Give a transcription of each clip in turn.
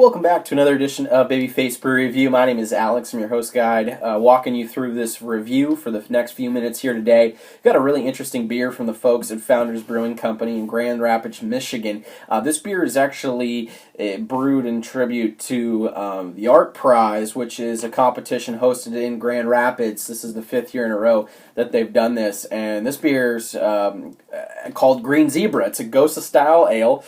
Welcome back to another edition of Babyface Brew Review. My name is Alex. I'm your host guide, walking you through this review for the next few minutes here today. We've got a really interesting beer from the folks at Founders Brewing Company in Grand Rapids, Michigan. This beer is actually brewed in tribute to the Art Prize, which is a competition hosted in Grand Rapids. This is the 5th year in a row that they've done this, and this beer's called Green Zebra. It's a Gose style ale,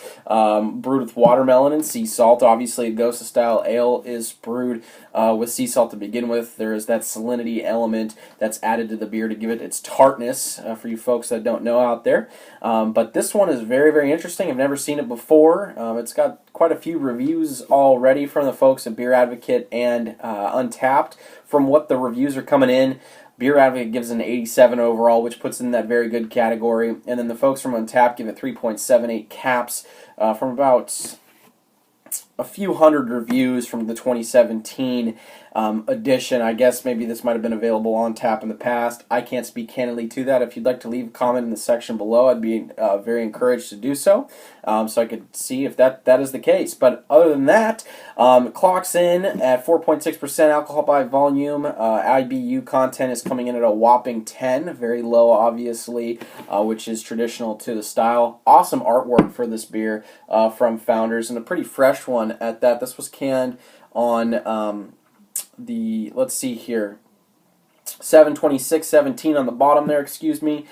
brewed with watermelon and sea salt. Obviously, a Gose style ale is brewed with sea salt to begin with. There is that salinity element that's added to the beer to give it its tartness, for you folks that don't know out there. But this one is very, very interesting. I've never seen it before. It's got quite a few reviews already from the folks at Beer Advocate and Untapped. From what the reviews are coming in, Beer Advocate gives an 87 overall, which puts it in that very good category. And then the folks from Untapped give it 3.78 caps from about a few hundred reviews from the 2017 edition. I guess maybe this might have been available on tap in the past. I can't speak candidly to that. If you'd like to leave a comment in the section below, I'd be very encouraged to do so, so I could see if that is the case. But other than that, it clocks in at 4.6% alcohol by volume. IBU content is coming in at a whopping 10, very low, obviously, which is traditional to the style. Awesome artwork for this beer from Founders, and a pretty fresh one at that. This was canned on let's see here, 7/26/17 on the bottom there, excuse me.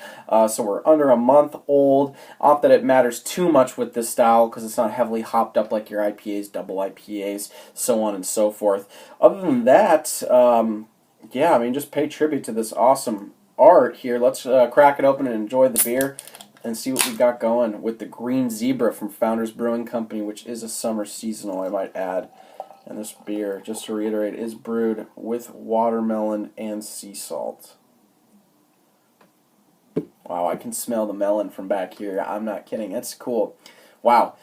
So we're under a month old. Not that it matters too much with this style because it's not heavily hopped up like your IPAs, double IPAs, so on and so forth. Other than that, yeah, I mean, just pay tribute to this awesome art here. Let's crack it open and enjoy the beer and see what we got going with the Green Zebra from Founders Brewing Company, which is a summer seasonal, I might add. And this beer, just to reiterate, is brewed with watermelon and sea salt. Wow, I can smell the melon from back here. I'm not kidding. That's cool. Wow.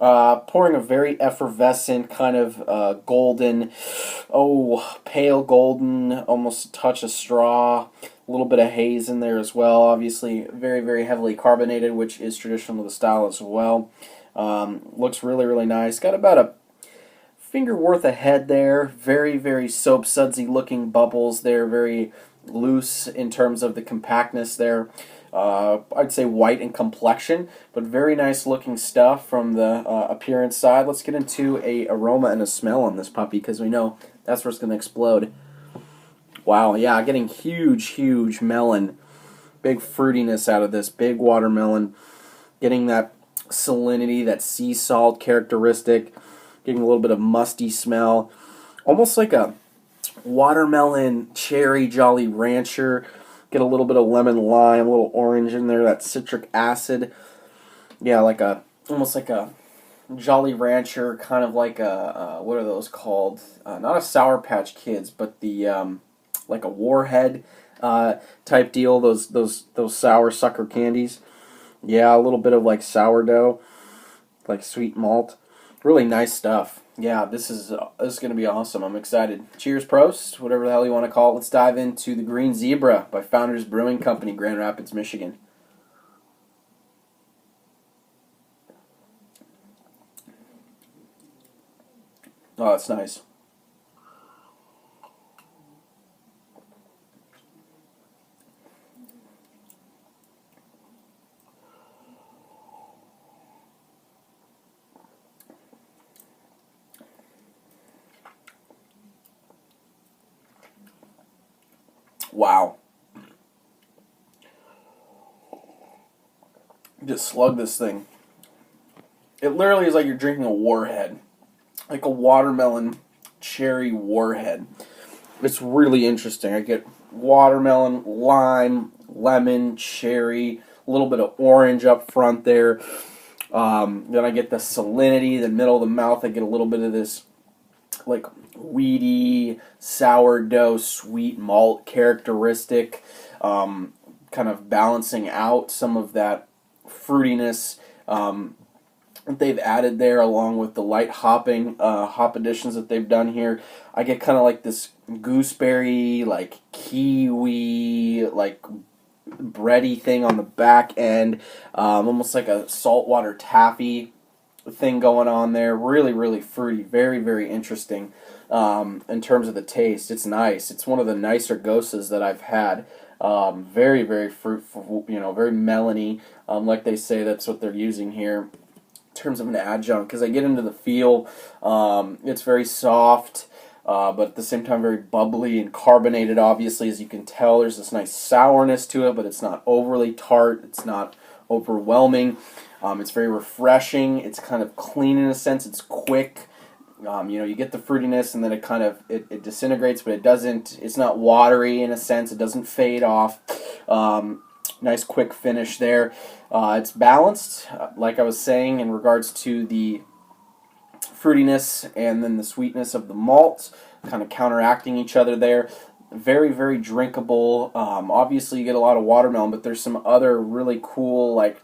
Pouring a very effervescent, kind of golden, pale golden, almost a touch of straw. A little bit of haze in there as well. Obviously, very, very heavily carbonated, which is traditional to the style as well. Looks really, really nice. Got about a finger worth of head there. Very, very soap sudsy looking bubbles there. Very loose in terms of the compactness there. I'd say white in complexion, but very nice looking stuff from the appearance side. Let's get into a aroma and a smell on this puppy, because we know that's where it's going to explode. Wow, yeah, getting huge, huge melon. Big fruitiness out of this. Big watermelon. Getting that salinity, that sea salt characteristic. Getting a little bit of musty smell. Almost like a watermelon, cherry, Jolly Rancher. Get a little bit of lemon lime, a little orange in there, that citric acid. Yeah, almost like a Jolly Rancher, kind of like a, what are those called? Not a Sour Patch Kids, but the, like a Warhead type deal, those sour sucker candies. Yeah, a little bit of like sourdough, like sweet malt. Really nice stuff. Yeah, this is going to be awesome. I'm excited. Cheers, Prost, whatever the hell you want to call it. Let's dive into the Green Zebra by Founders Brewing Company, Grand Rapids, Michigan. Oh, that's nice. Wow. Just slug this thing. It literally is like you're drinking a Warhead. Like a watermelon cherry Warhead. It's really interesting. I get watermelon, lime, lemon, cherry, a little bit of orange up front there. Then I get the salinity, the middle of the mouth. I get a little bit of this like weedy, sourdough, sweet malt characteristic, kind of balancing out some of that fruitiness that they've added there, along with the light hopping hop additions that they've done here. I get kind of like this gooseberry, like kiwi, like bready thing on the back end, almost like a saltwater taffy thing going on there. Really, really fruity. Very, very interesting in terms of the taste. It's nice. It's one of the nicer Goses that I've had. Very, very fruitful, very melony. Like they say, that's what they're using here in terms of an adjunct. Because I get into the feel, it's very soft, but at the same time very bubbly and carbonated, obviously, as you can tell. There's this nice sourness to it, but it's not overly tart. It's not overwhelming. It's very refreshing. It's kind of clean in a sense. It's quick. You get the fruitiness, and then it disintegrates, but it doesn't. It's not watery in a sense. It doesn't fade off. Nice quick finish there. It's balanced, like I was saying, in regards to the fruitiness and then the sweetness of the malt, kind of counteracting each other there. Very, very drinkable. Obviously, you get a lot of watermelon, but there's some other really cool, like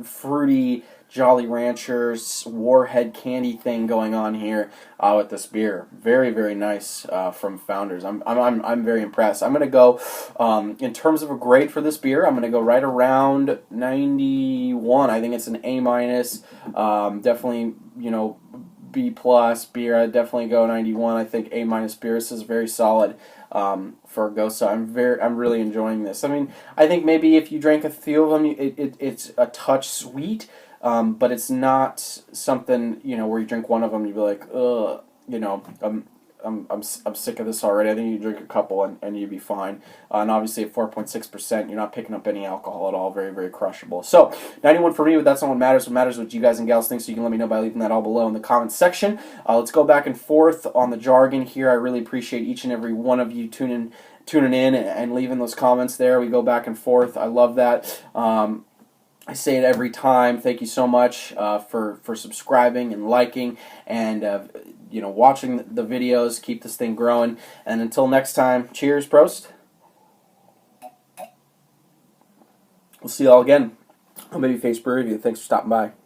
fruity Jolly Ranchers Warhead candy thing going on here with this beer. Very, very nice from Founders. I'm very impressed. I'm gonna go in terms of a grade for this beer. I'm gonna go right around 91. I think it's an A minus. Definitely, B plus beer. I'd definitely go 91. I think A minus beer. This is very solid for Gose. I'm really enjoying this. I mean, I think maybe if you drank a few of them, it's a touch sweet. But it's not something, where you drink one of them, you'd be like, ugh, I'm sick of this already. I think you drink a couple and you'd be fine. And obviously at 4.6%, you're not picking up any alcohol at all. Very, very crushable. So 91 for me, but that's not what matters. What matters is what you guys and gals think, so you can let me know by leaving that all below in the comments section. Let's go back and forth on the jargon here. I really appreciate each and every one of you tuning in and leaving those comments there. We go back and forth. I love that. I say it every time. Thank you so much for subscribing and liking and watching the videos. Keep this thing growing. And until next time, cheers, Prost. We'll see you all again on Babyface Brew Review. Thanks for stopping by.